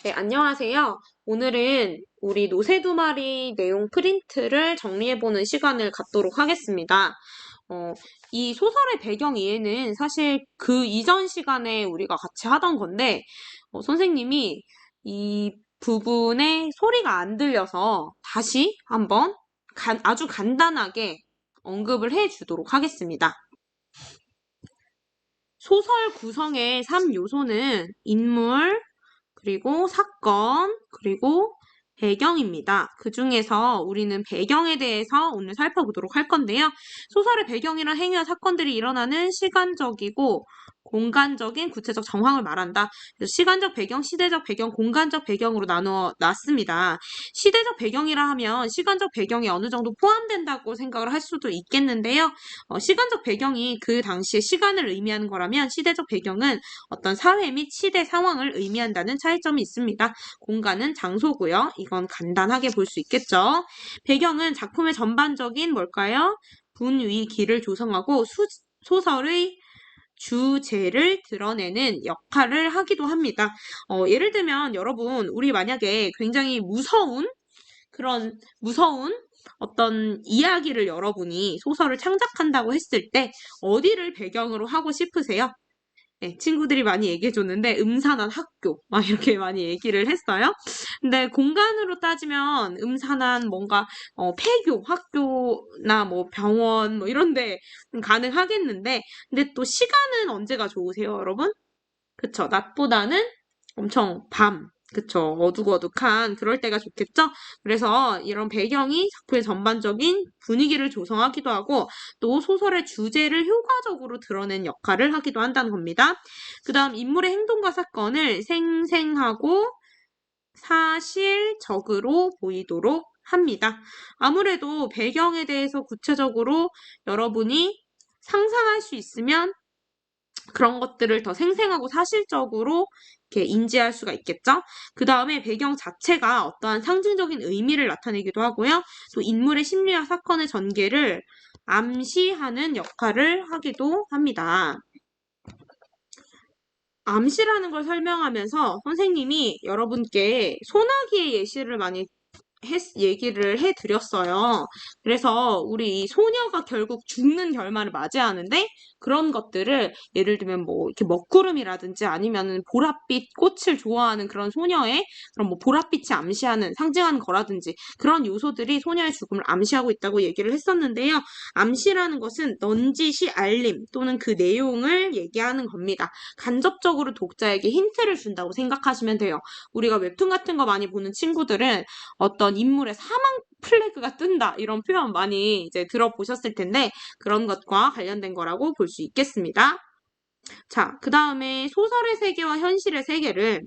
네, 안녕하세요. 오늘은 우리 노새 두 마리 내용 프린트를 정리해보는 시간을 갖도록 하겠습니다. 어, 이 소설의 배경 이해는 사실 그 이전 시간에 우리가 같이 하던 건데, 선생님이 이 부분에 소리가 안 들려서 다시 한번 아주 간단하게 언급을 해주도록 하겠습니다. 소설 구성의 3요소는 인물, 그리고 사건, 그리고 배경입니다. 그 중에서 우리는 배경에 대해서 오늘 살펴보도록 할 건데요. 소설의 배경이란 행위와 사건들이 일어나는 시간적이고 공간적인 구체적 정황을 말한다. 그래서 시간적 배경, 시대적 배경, 공간적 배경으로 나누어 놨습니다. 시대적 배경이라 하면 시간적 배경이 어느 정도 포함된다고 생각을 할 수도 있겠는데요. 시간적 배경이 그 당시의 시간을 의미하는 거라면 시대적 배경은 어떤 사회 및 시대 상황을 의미한다는 차이점이 있습니다. 공간은 장소고요. 이건 간단하게 볼 수 있겠죠. 배경은 작품의 전반적인 뭘까요? 분위기를 조성하고 소설의 주제를 드러내는 역할을 하기도 합니다. 예를 들면 여러분, 우리 만약에 굉장히 무서운 어떤 이야기를 여러분이 소설을 창작한다고 했을 때 어디를 배경으로 하고 싶으세요? 네, 친구들이 많이 얘기해줬는데 음산한 학교 막 이렇게 많이 얘기를 했어요. 근데 공간으로 따지면 음산한 뭔가 폐교 학교나 뭐 병원 뭐 이런데 가능하겠는데 근데 또 시간은 언제가 좋으세요, 여러분? 그쵸? 낮보다는 엄청 밤. 그쵸. 어둑어둑한 그럴 때가 좋겠죠? 그래서 이런 배경이 작품의 전반적인 분위기를 조성하기도 하고 또 소설의 주제를 효과적으로 드러낸 역할을 하기도 한다는 겁니다. 그 다음 인물의 행동과 사건을 생생하고 사실적으로 보이도록 합니다. 아무래도 배경에 대해서 구체적으로 여러분이 상상할 수 있으면 그런 것들을 더 생생하고 사실적으로 이렇게 인지할 수가 있겠죠? 그 다음에 배경 자체가 어떠한 상징적인 의미를 나타내기도 하고요. 또 인물의 심리와 사건의 전개를 암시하는 역할을 하기도 합니다. 암시라는 걸 설명하면서 선생님이 여러분께 소나기의 예시를 많이 얘기를 해드렸어요. 그래서 우리 이 소녀가 결국 죽는 결말을 맞이하는데 그런 것들을 예를 들면 뭐 이렇게 먹구름이라든지 아니면은 보랏빛 꽃을 좋아하는 그런 소녀의 그런 뭐 보랏빛이 암시하는 상징하는 거라든지 그런 요소들이 소녀의 죽음을 암시하고 있다고 얘기를 했었는데요. 암시라는 것은 넌지시 알림 또는 그 내용을 얘기하는 겁니다. 간접적으로 독자에게 힌트를 준다고 생각하시면 돼요. 우리가 웹툰 같은 거 많이 보는 친구들은 어떤 인물의 사망 플래그가 뜬다 이런 표현 많이 이제 들어보셨을 텐데 그런 것과 관련된 거라고 볼 수 있겠습니다. 자, 그 다음에 소설의 세계와 현실의 세계를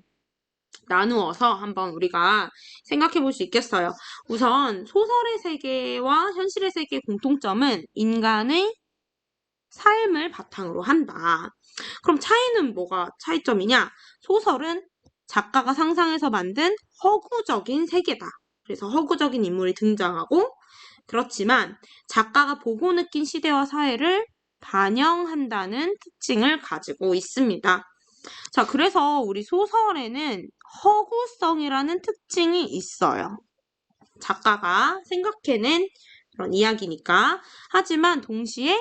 나누어서 한번 우리가 생각해 볼 수 있겠어요. 우선 소설의 세계와 현실의 세계의 공통점은 인간의 삶을 바탕으로 한다. 그럼 차이는 뭐가 차이점이냐? 소설은 작가가 상상해서 만든 허구적인 세계다. 그래서 허구적인 인물이 등장하고 그렇지만 작가가 보고 느낀 시대와 사회를 반영한다는 특징을 가지고 있습니다. 자, 그래서 우리 소설에는 허구성이라는 특징이 있어요. 작가가 생각해낸 그런 이야기니까. 하지만 동시에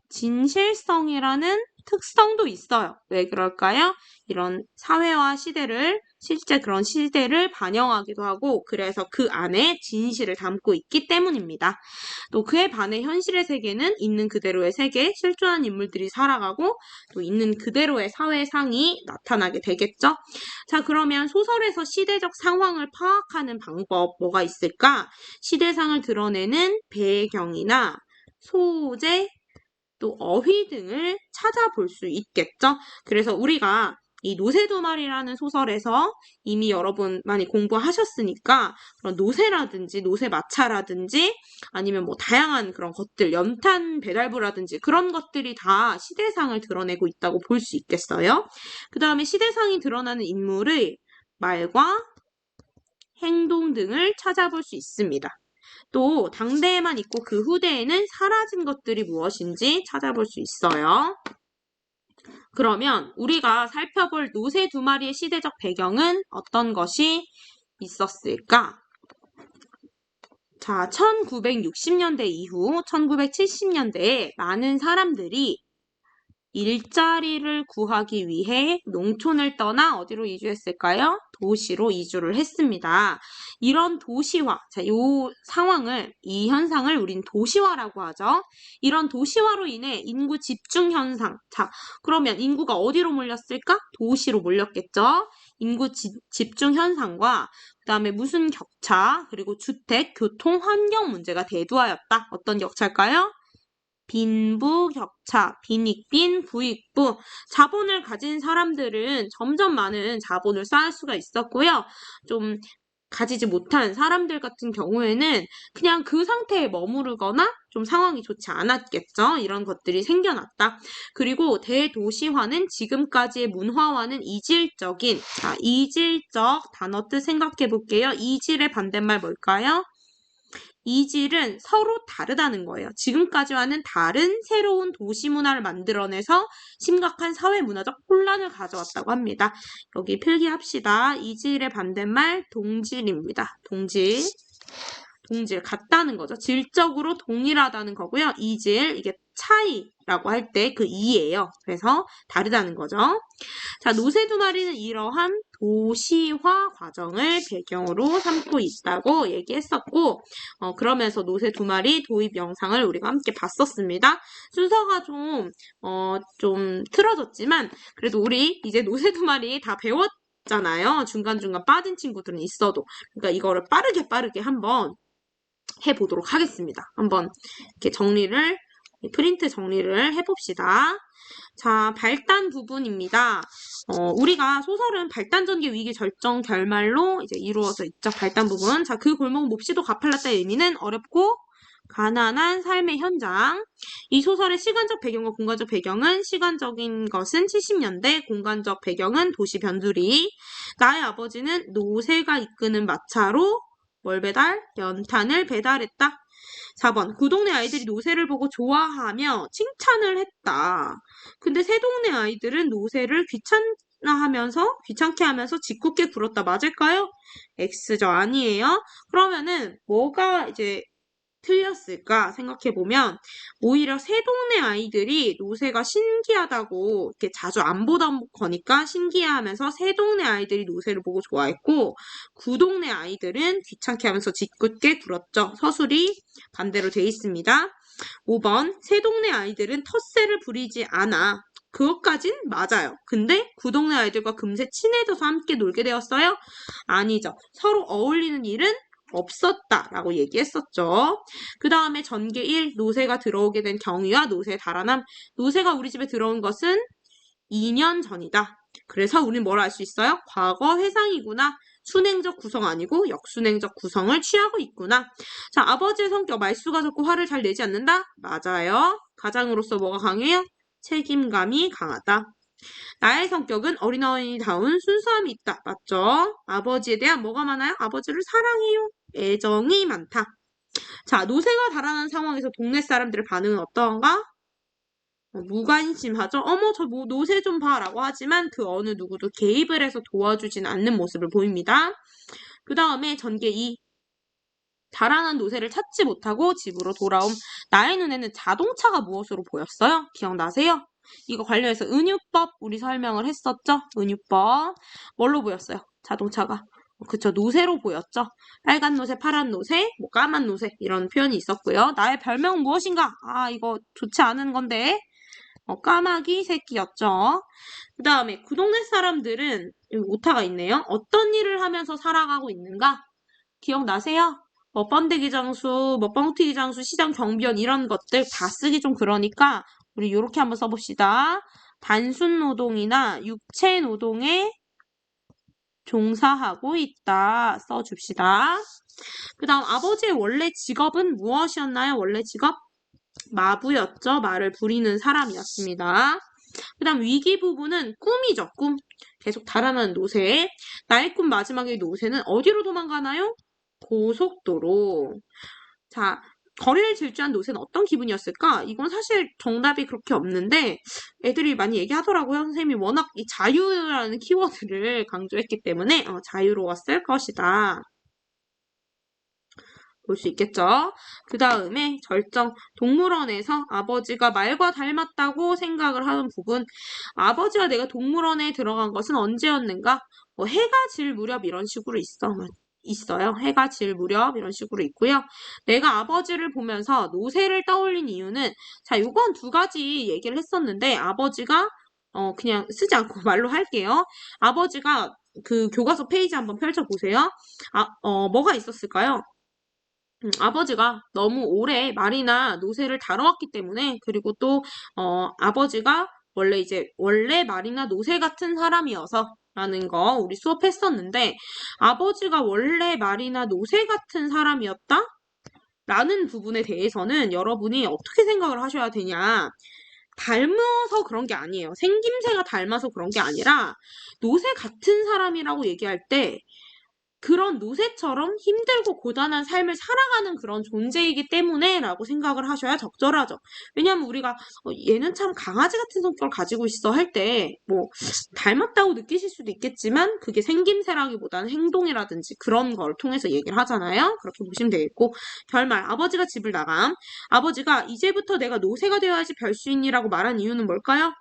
진실성이라는 특성도 있어요. 왜 그럴까요? 이런 사회와 시대를 실제 그런 시대를 반영하기도 하고 그래서 그 안에 진실을 담고 있기 때문입니다. 또 그에 반해 현실의 세계는 있는 그대로의 세계, 실존한 인물들이 살아가고 또 있는 그대로의 사회상이 나타나게 되겠죠. 자, 그러면 소설에서 시대적 상황을 파악하는 방법 뭐가 있을까? 시대상을 드러내는 배경이나 소재, 또 어휘 등을 찾아볼 수 있겠죠. 그래서 우리가 이 노새 두 마리라는 소설에서 이미 여러분 많이 공부하셨으니까 그런 노새라든지 노새 마차라든지 아니면 뭐 다양한 그런 것들 연탄 배달부라든지 그런 것들이 다 시대상을 드러내고 있다고 볼 수 있겠어요. 그 다음에 시대상이 드러나는 인물의 말과 행동 등을 찾아볼 수 있습니다. 또 당대에만 있고 그 후대에는 사라진 것들이 무엇인지 찾아볼 수 있어요. 그러면 우리가 살펴볼 노새 두 마리의 시대적 배경은 어떤 것이 있었을까? 자, 1960년대 이후 1970년대에 많은 사람들이 일자리를 구하기 위해 농촌을 떠나 어디로 이주했을까요? 도시로 이주를 했습니다. 이런 도시화, 자, 이 현상을 우린 도시화라고 하죠. 이런 도시화로 인해 인구 집중 현상. 자, 그러면 인구가 어디로 몰렸을까? 도시로 몰렸겠죠. 인구 집중 현상과 그다음에 무슨 격차, 그리고 주택, 교통, 환경 문제가 대두하였다. 어떤 격차일까요? 빈부 격차, 빈익빈, 부익부. 자본을 가진 사람들은 점점 많은 자본을 쌓을 수가 있었고요. 좀 가지지 못한 사람들 같은 경우에는 그냥 그 상태에 머무르거나 좀 상황이 좋지 않았겠죠. 이런 것들이 생겨났다. 그리고 대도시화는 지금까지의 문화와는 이질적인, 이질적 단어 뜻 생각해 볼게요. 이질의 반대말 뭘까요? 이질은 서로 다르다는 거예요. 지금까지와는 다른 새로운 도시 문화를 만들어내서 심각한 사회 문화적 혼란을 가져왔다고 합니다. 여기 필기합시다. 이질의 반대말 동질입니다. 동질. 동질, 같다는 거죠. 질적으로 동일하다는 거고요. 이질, 이게 차이라고 할 때 그 이예요. 그래서 다르다는 거죠. 자, 노새 두 마리는 이러한 도시화 과정을 배경으로 삼고 있다고 얘기했었고, 그러면서 노새 두 마리 도입 영상을 우리가 함께 봤었습니다. 순서가 좀 틀어졌지만, 그래도 우리 이제 노새 두 마리 다 배웠잖아요. 중간중간 빠진 친구들은 있어도. 그러니까 이거를 빠르게 한번 해보도록 하겠습니다. 한번 이렇게 프린트 정리를 해봅시다. 자, 발단 부분입니다. 우리가 소설은 발단 전개 위기 절정 결말로 이제 이루어져 있죠. 발단 부분. 자, 그 골목 몹시도 가팔랐다의 의미는 어렵고 가난한 삶의 현장. 이 소설의 시간적 배경과 공간적 배경은 시간적인 것은 70년대, 공간적 배경은 도시 변두리. 나의 아버지는 노새가 이끄는 마차로 뭘 배달? 연탄을 배달했다. 4번. 그 동네 아이들이 노새를 보고 좋아하며 칭찬을 했다. 근데 새 동네 아이들은 노새를 귀찮게 하면서 짓궂게 굴었다. 맞을까요? X죠. 아니에요. 그러면은 뭐가 이제 틀렸을까 생각해보면 오히려 새 동네 아이들이 노새가 신기하다고 이렇게 자주 안 보던 거니까 신기해하면서 새 동네 아이들이 노새를 보고 좋아했고 구 동네 아이들은 귀찮게 하면서 짓궂게 굴었죠. 서술이 반대로 돼 있습니다. 5번 새 동네 아이들은 텃세를 부리지 않아. 그것까진 맞아요. 근데 구 동네 아이들과 금세 친해져서 함께 놀게 되었어요? 아니죠. 서로 어울리는 일은 없었다라고 얘기했었죠. 그 다음에 전개 1, 노새가 들어오게 된 경위와 노새의 달아남. 노새가 우리 집에 들어온 것은 2년 전이다. 그래서 우리는 뭘 알 수 있어요? 과거 회상이구나. 순행적 구성 아니고 역순행적 구성을 취하고 있구나. 자, 아버지의 성격, 말수가 적고 화를 잘 내지 않는다? 맞아요. 가장으로서 뭐가 강해요? 책임감이 강하다. 나의 성격은 어린어린다운 순수함이 있다. 맞죠? 아버지에 대한 뭐가 많아요? 아버지를 사랑해요. 애정이 많다. 자, 노새가 달아난 상황에서 동네 사람들의 반응은 어떤가? 무관심하죠? 어머, 노새 좀 봐. 라고 하지만 그 어느 누구도 개입을 해서 도와주진 않는 모습을 보입니다. 그 다음에 전개 2. 달아난 노새를 찾지 못하고 집으로 돌아옴. 나의 눈에는 자동차가 무엇으로 보였어요? 기억나세요? 이거 관련해서 은유법 우리 설명을 했었죠? 은유법. 뭘로 보였어요? 자동차가. 그쵸, 노새로 보였죠? 빨간 노새, 파란 노새, 까만 노새 이런 표현이 있었고요. 나의 별명은 무엇인가? 이거 좋지 않은 건데. 까마귀 새끼였죠. 그 다음에 그 동네 사람들은 여기 오타가 있네요. 어떤 일을 하면서 살아가고 있는가? 기억나세요? 번데기 장수, 뻥튀기 장수, 시장 경비원 이런 것들 다 쓰기 좀 그러니까 우리 이렇게 한번 써봅시다. 단순 노동이나 육체 노동에 종사하고 있다. 써줍시다. 그 다음 아버지의 원래 직업은 무엇이었나요? 원래 직업? 마부였죠. 말을 부리는 사람이었습니다. 그 다음 위기 부분은 꿈이죠. 꿈. 계속 달아나는 노새. 나의 꿈 마지막에 노새는 어디로 도망가나요? 고속도로. 자, 거리를 질주한 노새는 어떤 기분이었을까? 이건 사실 정답이 그렇게 없는데 애들이 많이 얘기하더라고요. 선생님이 워낙 이 자유라는 키워드를 강조했기 때문에 자유로웠을 것이다. 볼 수 있겠죠. 그 다음에 절정, 동물원에서 아버지가 말과 닮았다고 생각을 하는 부분. 아버지와 내가 동물원에 들어간 것은 언제였는가? 해가 질 무렵 이런 식으로 있어요. 해가 질 무렵 이런 식으로 있고요. 내가 아버지를 보면서 노새를 떠올린 이유는, 자, 요건 두 가지 얘기를 했었는데 아버지가 그냥 쓰지 않고 말로 할게요. 아버지가 그 교과서 페이지 한번 펼쳐보세요. 뭐가 있었을까요? 아버지가 너무 오래 말이나 노새를 다뤄왔기 때문에, 그리고 또 아버지가 원래 말이나 노새 같은 사람이어서 라는 거 우리 수업했었는데, 아버지가 원래 말이나 노새 같은 사람이었다? 라는 부분에 대해서는 여러분이 어떻게 생각을 하셔야 되냐? 닮아서 그런 게 아니에요. 생김새가 닮아서 그런 게 아니라 노새 같은 사람이라고 얘기할 때 그런 노새처럼 힘들고 고단한 삶을 살아가는 그런 존재이기 때문에 라고 생각을 하셔야 적절하죠. 왜냐하면 우리가 얘는 참 강아지 같은 성격을 가지고 있어 할 때 뭐 닮았다고 느끼실 수도 있겠지만 그게 생김새라기보다는 행동이라든지 그런 걸 통해서 얘기를 하잖아요. 그렇게 보시면 되겠고, 결말, 아버지가 집을 나감. 아버지가 이제부터 내가 노새가 되어야지 별 수 있니라고 말한 이유는 뭘까요?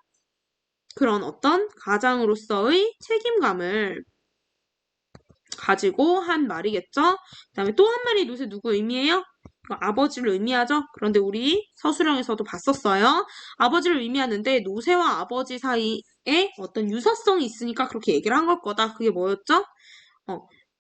그런 어떤 가장으로서의 책임감을 가지고 한 말이겠죠. 그 다음에 또 한 마리 노새 누구 의미해요? 아버지를 의미하죠. 그런데 우리 서술형에서도 봤었어요. 아버지를 의미하는데 노새와 아버지 사이에 어떤 유사성이 있으니까 그렇게 얘기를 한 걸 거다. 그게 뭐였죠?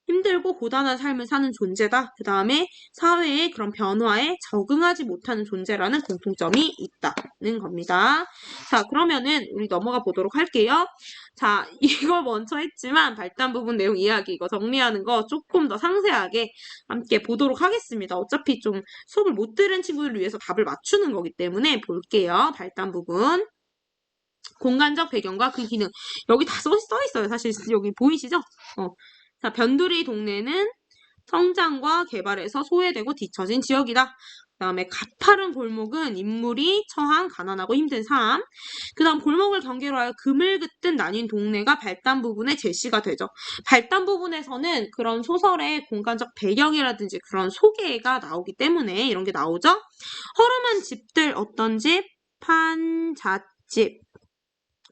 힘들고 고단한 삶을 사는 존재다. 그 다음에 사회의 그런 변화에 적응하지 못하는 존재라는 공통점이 있다는 겁니다. 자, 그러면은 우리 넘어가 보도록 할게요. 자, 이걸 먼저 했지만 발단 부분 내용 이야기 이거 정리하는 거 조금 더 상세하게 함께 보도록 하겠습니다. 어차피 좀 수업을 못 들은 친구들을 위해서 답을 맞추는 거기 때문에 볼게요. 발단 부분. 공간적 배경과 그 기능. 여기 다 써 있어요. 사실 여기 보이시죠? 자, 변두리 동네는 성장과 개발에서 소외되고 뒤처진 지역이다. 그 다음에 가파른 골목은 인물이 처한 가난하고 힘든 삶. 그 다음 골목을 경계로 하여 그물그듯 나뉜 동네가 발단 부분의 제시가 되죠. 발단 부분에서는 그런 소설의 공간적 배경이라든지 그런 소개가 나오기 때문에 이런 게 나오죠. 허름한 집들, 어떤 집?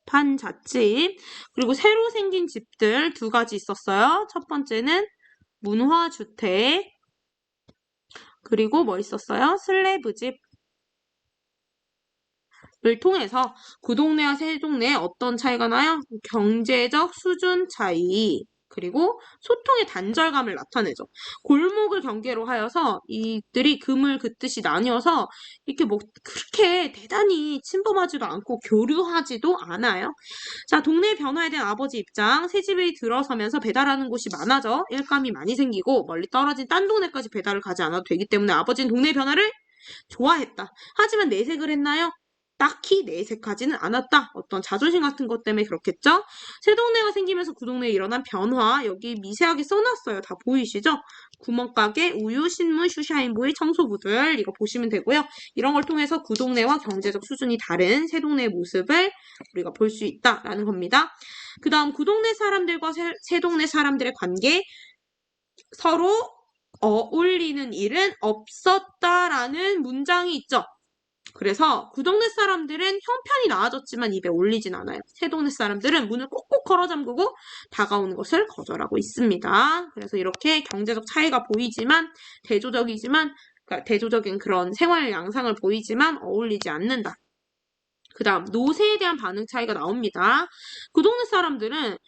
판잣집. 그리고 새로 생긴 집들 두 가지 있었어요. 첫 번째는 문화주택, 그리고 뭐 있었어요? 슬래브집을 통해서 그 동네와 새 동네에 어떤 차이가 나요? 경제적 수준 차이, 그리고 소통의 단절감을 나타내죠. 골목을 경계로 하여서 이들이 금을 긋듯이 나뉘어서 이렇게 뭐 그렇게 대단히 침범하지도 않고 교류하지도 않아요. 자, 동네 변화에 대한 아버지 입장. 새 집에 들어서면서 배달하는 곳이 많아져 일감이 많이 생기고 멀리 떨어진 딴 동네까지 배달을 가지 않아도 되기 때문에 아버지는 동네 변화를 좋아했다. 하지만 내색을 했나요? 딱히 내색하지는 않았다. 어떤 자존심 같은 것 때문에 그렇겠죠? 새 동네가 생기면서 그 동네에 일어난 변화, 여기 미세하게 써놨어요. 다 보이시죠? 구멍가게, 우유, 신문, 슈샤인보이, 청소부들 이거 보시면 되고요. 이런 걸 통해서 그 동네와 경제적 수준이 다른 새 동네의 모습을 우리가 볼 수 있다라는 겁니다. 그 다음 그 동네 사람들과 새 동네 사람들의 관계, 서로 어울리는 일은 없었다라는 문장이 있죠. 그래서 그 동네 사람들은 형편이 나아졌지만 입에 올리진 않아요. 새 동네 사람들은 문을 꼭꼭 걸어 잠그고 다가오는 것을 거절하고 있습니다. 그래서 이렇게 경제적 차이가 보이지만 그러니까 대조적인 그런 생활 양상을 보이지만 어울리지 않는다. 그 다음 노새에 대한 반응 차이가 나옵니다. 그 동네 사람들은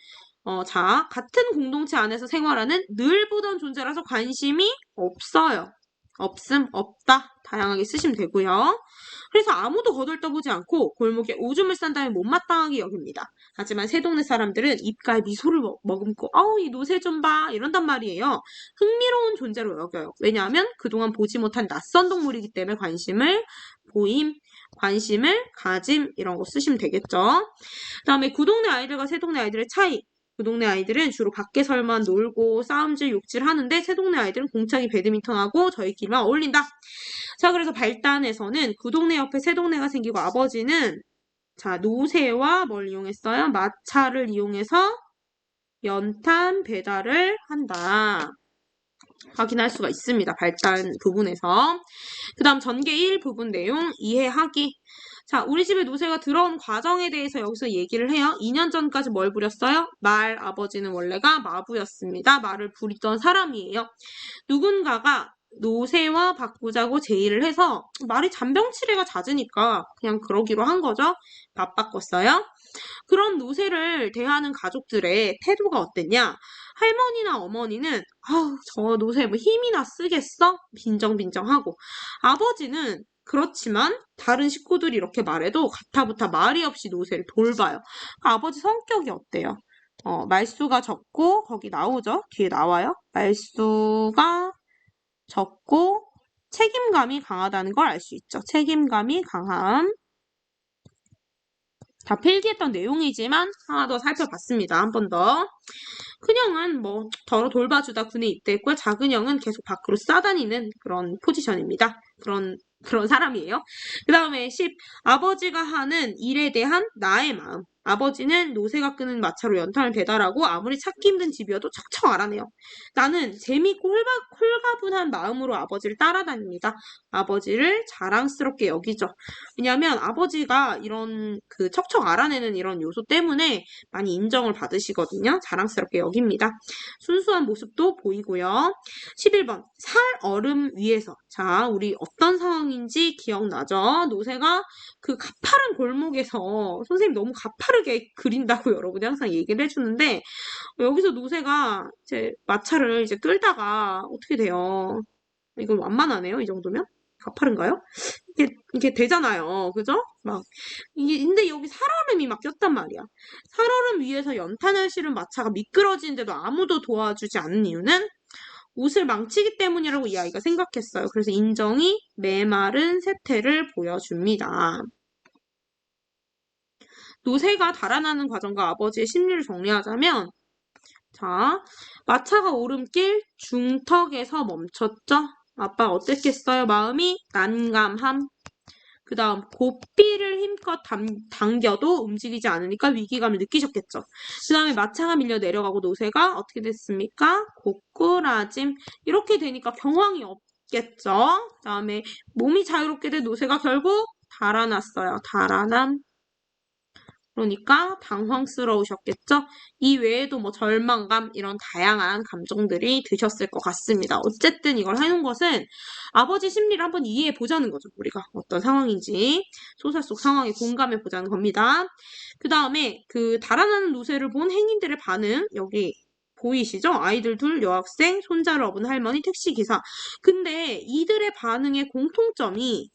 같은 공동체 안에서 생활하는 늘 보던 존재라서 관심이 없어요. 없다. 다양하게 쓰시면 되고요. 그래서 아무도 거들떠보지 않고 골목에 오줌을 싼 다음에 못마땅하게 여깁니다. 하지만 새 동네 사람들은 입가에 미소를 머금고 이 노새 좀 봐 이런단 말이에요. 흥미로운 존재로 여겨요. 왜냐하면 그동안 보지 못한 낯선 동물이기 때문에 관심을 가짐 이런 거 쓰시면 되겠죠. 그 다음에 그 동네 아이들과 새 동네 아이들의 차이. 그 동네 아이들은 주로 밖에서만 놀고 싸움질 욕질 하는데 새 동네 아이들은 공차기 배드민턴하고 저희끼리만 어울린다. 자, 그래서 발단에서는 그 동네 옆에 새 동네가 생기고 아버지는 자, 노새와 뭘 이용했어요? 마차를 이용해서 연탄 배달을 한다. 확인할 수가 있습니다. 발단 부분에서. 그 다음 전개 1 부분 내용 이해하기. 자, 우리 집에 노새가 들어온 과정에 대해서 여기서 얘기를 해요. 2년 전까지 뭘 부렸어요? 말, 아버지는 원래가 마부였습니다. 말을 부리던 사람이에요. 누군가가 노새와 바꾸자고 제의를 해서 말이 잔병치레가 잦으니까 그냥 그러기로 한 거죠. 밥 바꿨어요. 그런 노새를 대하는 가족들의 태도가 어땠냐? 할머니나 어머니는 아우 저 노새 뭐 힘이나 쓰겠어? 빈정빈정하고 아버지는 그렇지만 다른 식구들이 이렇게 말해도 가타부타 말이 없이 노새를 돌봐요. 그러니까 아버지 성격이 어때요? 말수가 적고 거기 나오죠? 뒤에 나와요. 말수가 적고 책임감이 강하다는 걸 알 수 있죠. 책임감이 강함. 다 필기했던 내용이지만 하나 더 살펴봤습니다. 한 번 더. 큰형은 뭐 더 돌봐주다 군에 입대했고요. 작은 형은 계속 밖으로 싸다니는 그런 포지션입니다. 그런 사람이에요. 그 다음에 10. 아버지가 하는 일에 대한 나의 마음. 아버지는 노새가 끄는 마차로 연탄을 배달하고 아무리 찾기 힘든 집이어도 척척 알아내요. 나는 재미있고 홀가분한 마음으로 아버지를 따라다닙니다. 아버지를 자랑스럽게 여기죠. 왜냐하면 아버지가 이런 그 척척 알아내는 이런 요소 때문에 많이 인정을 받으시거든요. 자랑스럽게 여깁니다. 순수한 모습도 보이고요. 11번 살 얼음 위에서 자 우리 어떤 상황인지 기억나죠? 노새가 그 가파른 골목에서 선생님 너무 가파르게 그린다고 여러분이 항상 얘기를 해주는데 여기서 노새가 이제 마차를 이제 끌다가 어떻게 돼요? 이건 완만하네요. 이 정도면? 가파른가요? 이게 되잖아요. 그죠? 근데 여기 살얼음이 막 꼈단 말이야. 살얼음 위에서 연탄을 실은 마차가 미끄러지는데도 아무도 도와주지 않는 이유는 옷을 망치기 때문이라고 이 아이가 생각했어요. 그래서 인정이 메마른 세태를 보여줍니다. 노새가 달아나는 과정과 아버지의 심리를 정리하자면 자, 마차가 오름길 중턱에서 멈췄죠? 아빠 어땠겠어요? 마음이 난감함. 그 다음 고삐를 힘껏 당겨도 움직이지 않으니까 위기감을 느끼셨겠죠. 그 다음에 마차가 밀려 내려가고 노새가 어떻게 됐습니까? 고꾸라짐. 이렇게 되니까 경황이 없겠죠. 그 다음에 몸이 자유롭게 된 노새가 결국 달아났어요. 달아남. 그러니까 당황스러우셨겠죠? 이 외에도 뭐 절망감 이런 다양한 감정들이 드셨을 것 같습니다. 어쨌든 이걸 해놓은 것은 아버지 심리를 한번 이해해 보자는 거죠. 우리가 어떤 상황인지 소설 속 상황에 공감해 보자는 겁니다. 그 다음에 그 달아나는 노새를 본 행인들의 반응 여기 보이시죠? 아이들 둘, 여학생, 손자를 업은 할머니, 택시기사. 근데 이들의 반응의 공통점이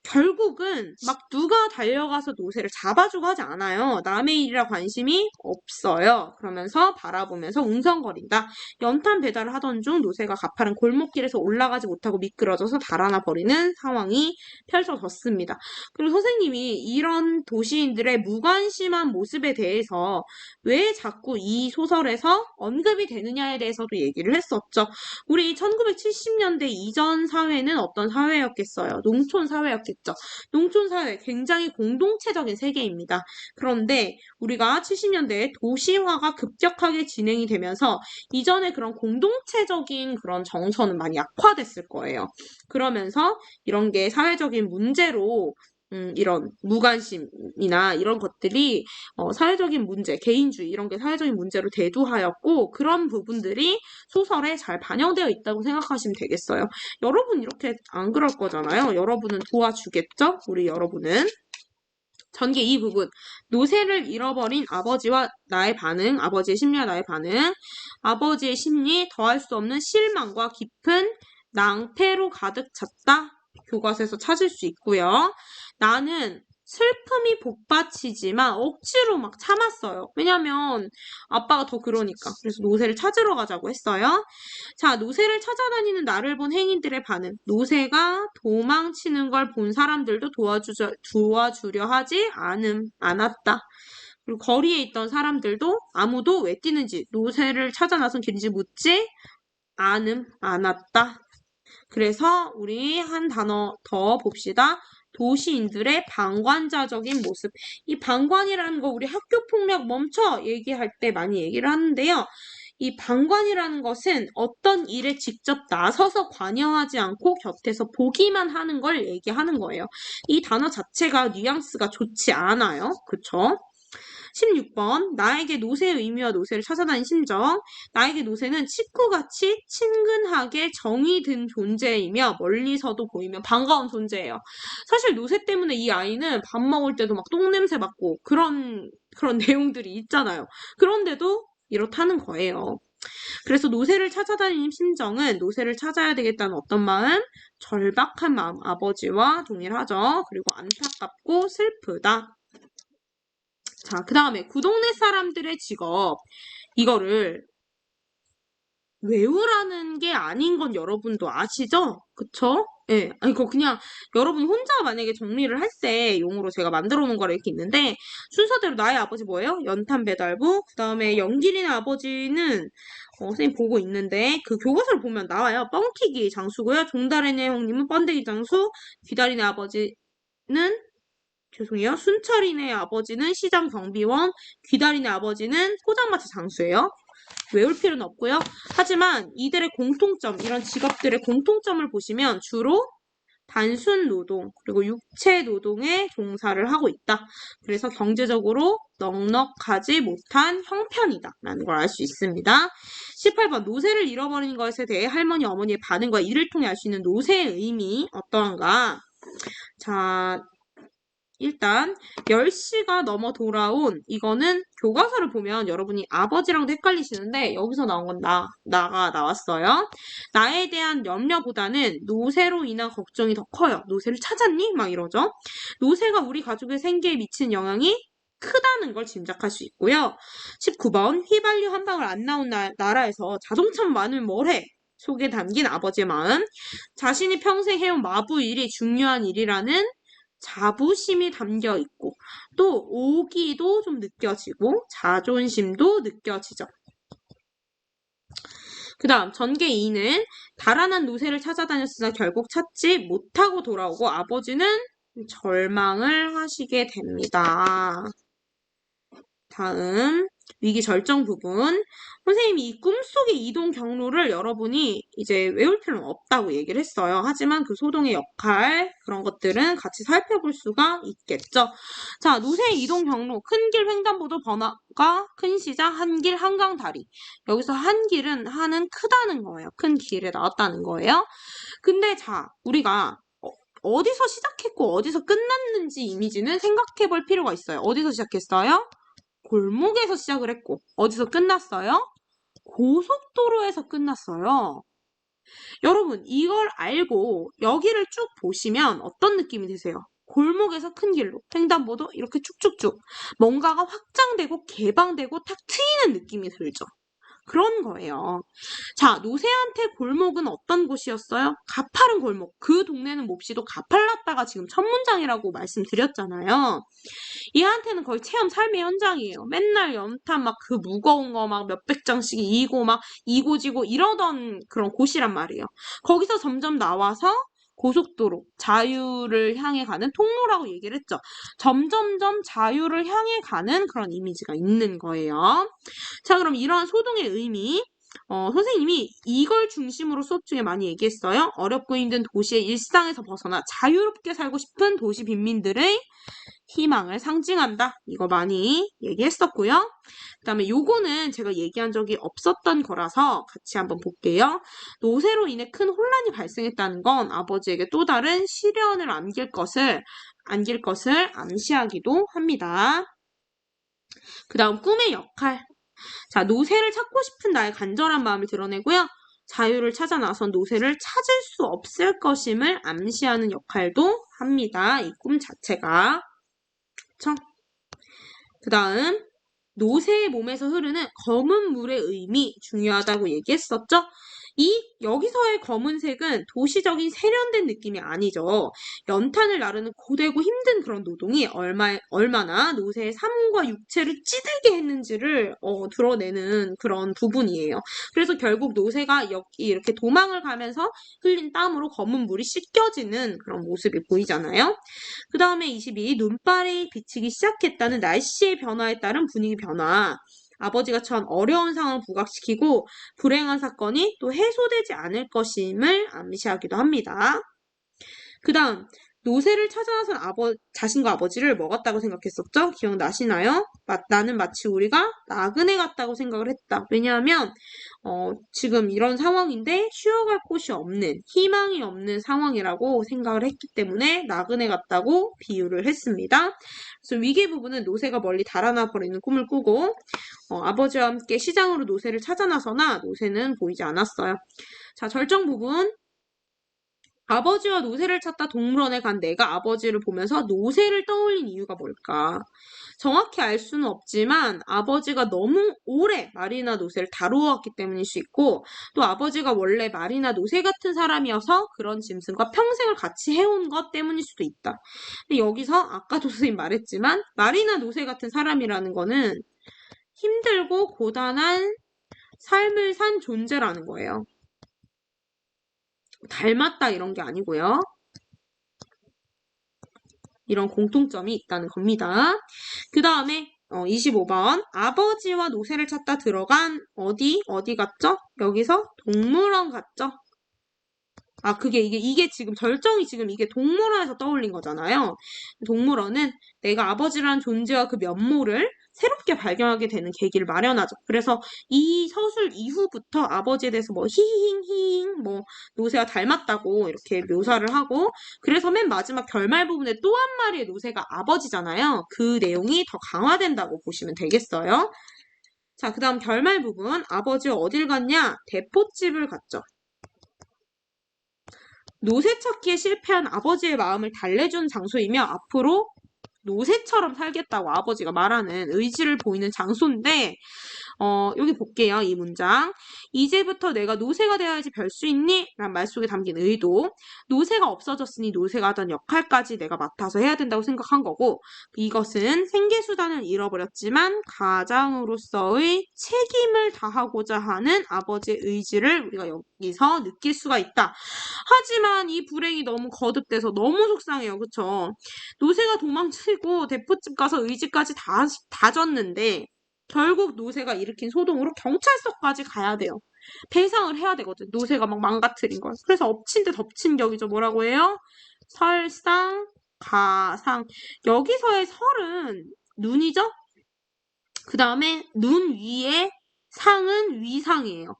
결국은 막 누가 달려가서 노새를 잡아주고 하지 않아요. 남의 일이라 관심이 없어요. 그러면서 바라보면서 웅성거린다. 연탄 배달을 하던 중 노새가 가파른 골목길에서 올라가지 못하고 미끄러져서 달아나 버리는 상황이 펼쳐졌습니다. 그리고 선생님이 이런 도시인들의 무관심한 모습에 대해서 왜 자꾸 이 소설에서 언급이 되느냐에 대해서도 얘기를 했었죠. 우리 1970년대 이전 사회는 어떤 사회였겠어요? 농촌 사회였겠죠. 농촌 사회 굉장히 공동체적인 세계입니다. 그런데 우리가 70년대에 도시화가 급격하게 진행이 되면서 이전에 그런 공동체적인 그런 정서는 많이 약화됐을 거예요. 그러면서 이런 게 사회적인 문제로 이런 무관심이나 이런 것들이 사회적인 문제, 개인주의 이런 게 사회적인 문제로 대두하였고 그런 부분들이 소설에 잘 반영되어 있다고 생각하시면 되겠어요. 여러분 이렇게 안 그럴 거잖아요. 여러분은 도와주겠죠? 우리 여러분은. 전개 이 부분. 노새를 잃어버린 아버지와 나의 반응, 아버지의 심리와 나의 반응, 아버지의 심리, 더할 수 없는 실망과 깊은 낭패로 가득 찼다. 교과서에서 찾을 수 있고요. 나는 슬픔이 복받치지만 억지로 막 참았어요. 왜냐면 아빠가 더 그러니까. 그래서 노새를 찾으러 가자고 했어요. 자, 노새를 찾아다니는 나를 본 행인들의 반응. 노새가 도망치는 걸 본 사람들도 도와주려 하지 않았다. 그리고 거리에 있던 사람들도 아무도 왜 뛰는지, 노새를 찾아 나선 길인지 묻지 않았다. 그래서 우리 한 단어 더 봅시다. 도시인들의 방관자적인 모습. 이 방관이라는 거 우리 학교 폭력 멈춰 얘기할 때 많이 얘기를 하는데요. 이 방관이라는 것은 어떤 일에 직접 나서서 관여하지 않고 곁에서 보기만 하는 걸 얘기하는 거예요. 이 단어 자체가 뉘앙스가 좋지 않아요. 그쵸? 16번 나에게 노새의 의미와 노새를 찾아다닌 심정. 나에게 노새는 식구같이 친근하게 정이 든 존재이며 멀리서도 보이며 반가운 존재예요. 사실 노새 때문에 이 아이는 밥 먹을 때도 막 똥냄새 맡고 그런 내용들이 있잖아요. 그런데도 이렇다는 거예요. 그래서 노새를 찾아다니는 심정은 노새를 찾아야 되겠다는 어떤 마음? 절박한 마음, 아버지와 동일하죠. 그리고 안타깝고 슬프다. 자, 그 다음에 구동네 사람들의 직업. 이거를 외우라는 게 아닌 건 여러분도 아시죠? 그쵸? 예. 아니, 이거 그냥 여러분 혼자 만약에 정리를 할 때 용어로 제가 만들어 놓은 거라 이렇게 있는데, 순서대로 나의 아버지 뭐예요? 연탄 배달부. 그 다음에 연길이네 아버지는, 선생님 보고 있는데, 그 교과서를 보면 나와요. 뻥튀기 장수고요. 종달이네 형님은 번데기 장수. 귀다리네 아버지는 죄송해요. 순철이네 아버지는 시장 경비원, 귀다리네 아버지는 포장마차 장수예요. 외울 필요는 없고요. 하지만 이들의 공통점, 이런 직업들의 공통점을 보시면 주로 단순 노동, 그리고 육체 노동에 종사를 하고 있다. 그래서 경제적으로 넉넉하지 못한 형편이다. 라는 걸 알 수 있습니다. 18번 노새를 잃어버린 것에 대해 할머니, 어머니의 반응과 이를 통해 알 수 있는 노새의 의미 어떠한가? 자, 일단 10시가 넘어 돌아온 이거는 교과서를 보면 여러분이 아버지랑도 헷갈리시는데 여기서 나온 건 나가 나왔어요. 나에 대한 염려보다는 노새로 인한 걱정이 더 커요. 노새를 찾았니? 막 이러죠. 노새가 우리 가족의 생계에 미치는 영향이 크다는 걸 짐작할 수 있고요. 19번 휘발유 한 방울 안 나온 나라에서 자동차만 많으면 뭐래? 속에 담긴 아버지의 마음. 자신이 평생 해온 마부 일이 중요한 일이라는 자부심이 담겨 있고 또 오기도 좀 느껴지고 자존심도 느껴지죠. 그 다음 전개 2는 달아난 노새를 찾아다녔으나 결국 찾지 못하고 돌아오고 아버지는 절망을 하시게 됩니다. 다음 위기 절정 부분. 선생님이 이 꿈속의 이동 경로를 여러분이 이제 외울 필요는 없다고 얘기를 했어요. 하지만 그 소동의 역할, 그런 것들은 같이 살펴볼 수가 있겠죠. 자, 노새의 이동 경로, 큰 길 횡단보도 번화가, 큰 시장, 한길, 한강, 다리. 여기서 한길은 한은 크다는 거예요. 큰 길에 나왔다는 거예요. 근데 자, 우리가 어디서 시작했고 어디서 끝났는지 이미지는 생각해 볼 필요가 있어요. 어디서 시작했어요? 골목에서 시작을 했고 어디서 끝났어요? 고속도로에서 끝났어요. 여러분 이걸 알고 여기를 쭉 보시면 어떤 느낌이 드세요? 골목에서 큰 길로 횡단보도 이렇게 쭉쭉쭉 뭔가가 확장되고 개방되고 탁 트이는 느낌이 들죠. 그런 거예요. 자, 노새한테 골목은 어떤 곳이었어요? 가파른 골목. 그 동네는 몹시도 가팔랐다가 지금 첫 문장이라고 말씀드렸잖아요. 얘한테는 거의 체험 삶의 현장이에요. 맨날 연탄 막 그 무거운 거 막 몇백 장씩 이고 막 이고지고 이러던 그런 곳이란 말이에요. 거기서 점점 나와서 고속도로, 자유를 향해 가는 통로라고 얘기를 했죠. 점점점 자유를 향해 가는 그런 이미지가 있는 거예요. 자, 그럼 이러한 소동의 의미, 선생님이 이걸 중심으로 수업 중에 많이 얘기했어요. 어렵고 힘든 도시의 일상에서 벗어나 자유롭게 살고 싶은 도시 빈민들의 희망을 상징한다. 이거 많이 얘기했었고요. 그 다음에 요거는 제가 얘기한 적이 없었던 거라서 같이 한번 볼게요. 노새로 인해 큰 혼란이 발생했다는 건 아버지에게 또 다른 시련을 안길 것을 암시하기도 합니다. 그 다음 꿈의 역할. 자, 노새를 찾고 싶은 나의 간절한 마음을 드러내고요. 자유를 찾아 나선 노새를 찾을 수 없을 것임을 암시하는 역할도 합니다. 이 꿈 자체가. 그쵸? 그 다음 노새의 몸에서 흐르는 검은 물의 의미 중요하다고 얘기했었죠? 여기서의 검은색은 도시적인 세련된 느낌이 아니죠. 연탄을 나르는 고되고 힘든 그런 노동이 얼마나 노새의 삶과 육체를 찌들게 했는지를 드러내는 그런 부분이에요. 그래서 결국 노새가 이렇게 도망을 가면서 흘린 땀으로 검은 물이 씻겨지는 그런 모습이 보이잖아요. 그 다음에 22, 눈발이 비치기 시작했다는 날씨의 변화에 따른 분위기 변화. 아버지가 처한 어려운 상황을 부각시키고 불행한 사건이 또 해소되지 않을 것임을 암시하기도 합니다. 그 다음 노새를 찾아 나선 자신과 아버지를 뭐 같다고 생각했었죠? 기억나시나요? 나는 마치 우리가 나그네 같다고 생각을 했다. 왜냐하면 지금 이런 상황인데 쉬어갈 곳이 없는, 희망이 없는 상황이라고 생각을 했기 때문에 나그네 같다고 비유를 했습니다. 그래서 위계 부분은 노새가 멀리 달아나 버리는 꿈을 꾸고 아버지와 함께 시장으로 노새를 찾아 나서나 노새는 보이지 않았어요. 자, 절정 부분. 아버지와 노새를 찾다 동물원에 간 내가 아버지를 보면서 노새를 떠올린 이유가 뭘까? 정확히 알 수는 없지만 아버지가 너무 오래 말이나 노새를 다루었기 때문일 수 있고 또 아버지가 원래 말이나 노새 같은 사람이어서 그런 짐승과 평생을 같이 해온 것 때문일 수도 있다. 근데 여기서 아까도 선생님 말했지만 말이나 노새 같은 사람이라는 거는 힘들고 고단한 삶을 산 존재라는 거예요. 닮았다 이런 게 아니고요. 이런 공통점이 있다는 겁니다. 그 다음에 25번 아버지와 노새를 찾다 들어간 어디 갔죠? 여기서 동물원 갔죠? 아, 이게 지금 절정이 지금 이게 동물원에서 떠올린 거잖아요. 동물원은 내가 아버지라는 존재와 그 면모를 새롭게 발견하게 되는 계기를 마련하죠. 그래서 이 서술 이후부터 아버지에 대해서 뭐 히힝 뭐 노새와 닮았다고 이렇게 묘사를 하고 그래서 맨 마지막 결말 부분에 또 한 마리의 노새가 아버지잖아요. 그 내용이 더 강화된다고 보시면 되겠어요. 자, 그 다음 결말 부분 아버지가 어딜 갔냐? 대포집을 갔죠. 노새 찾기에 실패한 아버지의 마음을 달래준 장소이며 앞으로 노새처럼 살겠다고 아버지가 말하는 의지를 보이는 장소인데 여기 볼게요. 이 문장. 이제부터 내가 노새가 되어야지 별 수 있니? 라는 말 속에 담긴 의도. 노새가 없어졌으니 노새가 하던 역할까지 내가 맡아서 해야 된다고 생각한 거고 이것은 생계수단을 잃어버렸지만 가장으로서의 책임을 다하고자 하는 아버지의 의지를 우리가 여기서 느낄 수가 있다. 하지만 이 불행이 너무 거듭돼서 너무 속상해요. 그쵸? 노새가 도망치고 대포집 가서 의지까지 다 다졌는데 결국 노새가 일으킨 소동으로 경찰서까지 가야 돼요. 배상을 해야 되거든. 노새가 막 망가뜨린 걸. 그래서 엎친 데 덮친 격이죠. 뭐라고 해요? 설상, 가상. 여기서의 설은 눈이죠? 그 다음에 눈 위에 상은 위상이에요.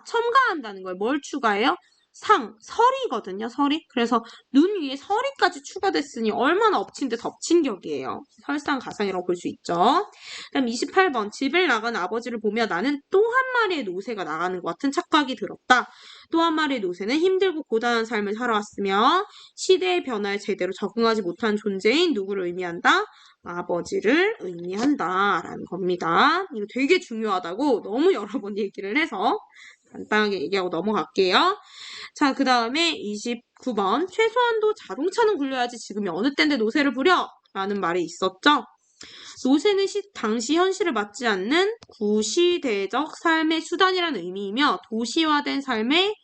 첨가한다는 거예요. 뭘 추가해요? 설이거든요, 설이. 그래서 눈 위에 설이까지 추가됐으니 얼마나 엎친 데 덮친 격이에요. 설상가상이라고 볼 수 있죠. 그다음 28번. 집을 나간 아버지를 보며 나는 또 한 마리의 노새가 나가는 것 같은 착각이 들었다. 또 한 마리의 노새는 힘들고 고단한 삶을 살아왔으며 시대의 변화에 제대로 적응하지 못한 존재인 누구를 의미한다? 아버지를 의미한다 라는 겁니다. 이거 되게 중요하다고 너무 여러 번 얘기를 해서 간단하게 얘기하고 넘어갈게요. 자, 그 다음에 29번. 최소한도 자동차는 굴려야지 지금이 어느 때인데 노새를 부려? 라는 말이 있었죠. 노새는 당시 현실을 맞지 않는 구시대적 삶의 수단이라는 의미이며 도시화된 삶에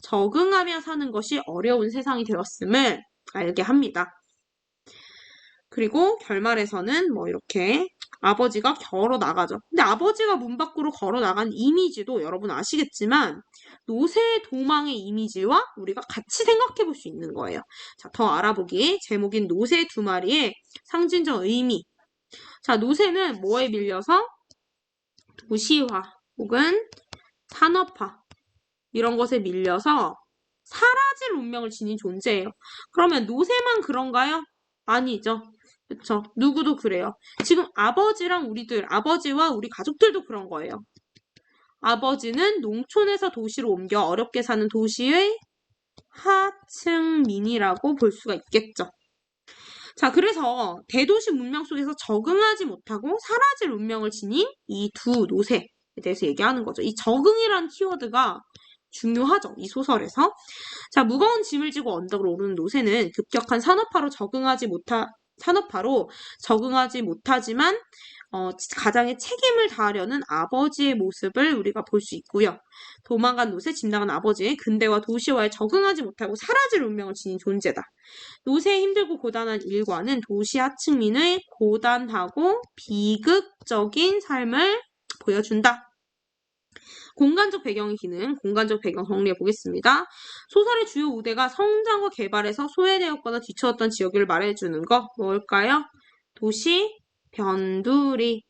적응하며 사는 것이 어려운 세상이 되었음을 알게 합니다. 그리고 결말에서는 뭐 이렇게 아버지가 걸어 나가죠. 근데 아버지가 문 밖으로 걸어 나간 이미지도 여러분 아시겠지만 노새의 도망의 이미지와 우리가 같이 생각해 볼 수 있는 거예요. 자, 더 알아보기. 제목인 노새 두 마리의 상징적 의미. 자, 노새는 뭐에 밀려서? 도시화 혹은 산업화 이런 것에 밀려서 사라질 운명을 지닌 존재예요. 그러면 노새만 그런가요? 아니죠. 그쵸? 누구도 그래요. 지금 아버지와 우리 가족들도 그런 거예요. 아버지는 농촌에서 도시로 옮겨 어렵게 사는 도시의 하층민이라고 볼 수가 있겠죠. 자, 그래서 대도시 문명 속에서 적응하지 못하고 사라질 운명을 지닌 이 두 노새에 대해서 얘기하는 거죠. 이 적응이란 키워드가 중요하죠. 이 소설에서. 자, 무거운 짐을 지고 언덕을 오르는 노새는 급격한 산업화로 적응하지 못하지만 가장의 책임을 다하려는 아버지의 모습을 우리가 볼 수 있고요. 도망간 노새, 집 나간 아버지의 근대와 도시화에 적응하지 못하고 사라질 운명을 지닌 존재다. 노새의 힘들고 고단한 일과는 도시 하층민의 고단하고 비극적인 삶을 보여준다. 공간적 배경의 기능, 공간적 배경 정리해 보겠습니다. 소설의 주요 우대가 성장과 개발에서 소외되었거나 뒤처졌던 지역을 말해주는 거 뭘까요? 도시, 변두리.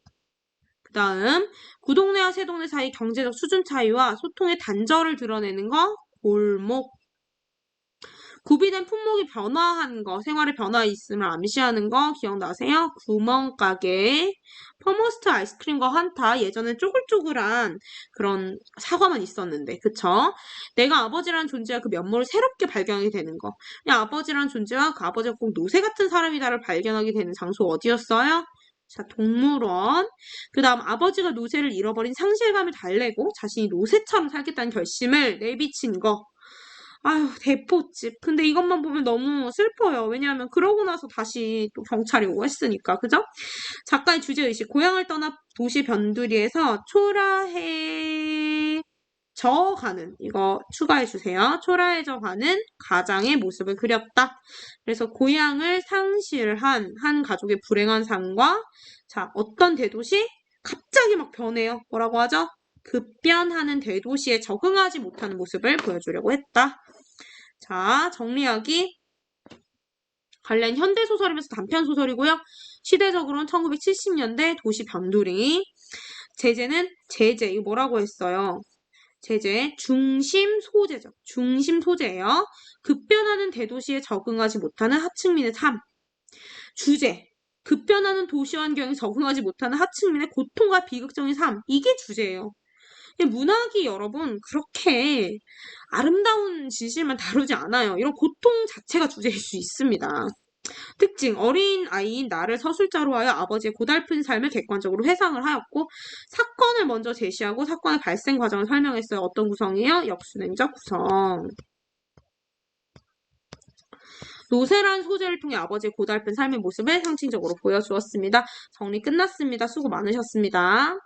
그 다음 구동네와 새동네 사이 경제적 수준 차이와 소통의 단절을 드러내는 거 골목. 구비된 품목이 변화한 거, 생활의 변화 있음을 암시하는 거 기억나세요? 구멍가게, 퍼머스트 아이스크림과 환타, 예전엔 쪼글쪼글한 그런 사과만 있었는데, 그쵸? 내가 아버지라는 존재와 그 면모를 새롭게 발견하게 되는 거. 그냥 아버지라는 존재와 그 아버지가 꼭 노새 같은 사람이다를 발견하게 되는 장소 어디였어요? 자, 동물원. 그 다음 아버지가 노새를 잃어버린 상실감을 달래고 자신이 노새처럼 살겠다는 결심을 내비친 거. 아유, 대포집. 근데 이것만 보면 너무 슬퍼요. 왜냐하면 그러고 나서 다시 또 경찰이 오고 했으니까. 그죠? 작가의 주제의식. 고향을 떠나 도시 변두리에서 초라해져 가는, 이거 추가해주세요. 초라해져 가는 가장의 모습을 그렸다. 그래서 고향을 상실한 한 가족의 불행한 삶과, 자, 어떤 대도시? 갑자기 막 변해요. 뭐라고 하죠? 급변하는 대도시에 적응하지 못하는 모습을 보여주려고 했다. 자, 정리하기. 관련 현대소설이면서 단편소설이고요. 시대적으로는 1970년대 도시 변두리. 제재는 제재. 이거 뭐라고 했어요? 제재. 중심 소재죠. 중심 소재예요. 급변하는 대도시에 적응하지 못하는 하층민의 삶. 주제. 급변하는 도시 환경에 적응하지 못하는 하층민의 고통과 비극적인 삶. 이게 주제예요. 문학이 여러분 그렇게 아름다운 진실만 다루지 않아요. 이런 고통 자체가 주제일 수 있습니다. 특징, 어린 아이인 나를 서술자로 하여 아버지의 고달픈 삶을 객관적으로 회상을 하였고 사건을 먼저 제시하고 사건의 발생 과정을 설명했어요. 어떤 구성이에요? 역순행적 구성. 노세란 소재를 통해 아버지의 고달픈 삶의 모습을 상징적으로 보여주었습니다. 정리 끝났습니다. 수고 많으셨습니다.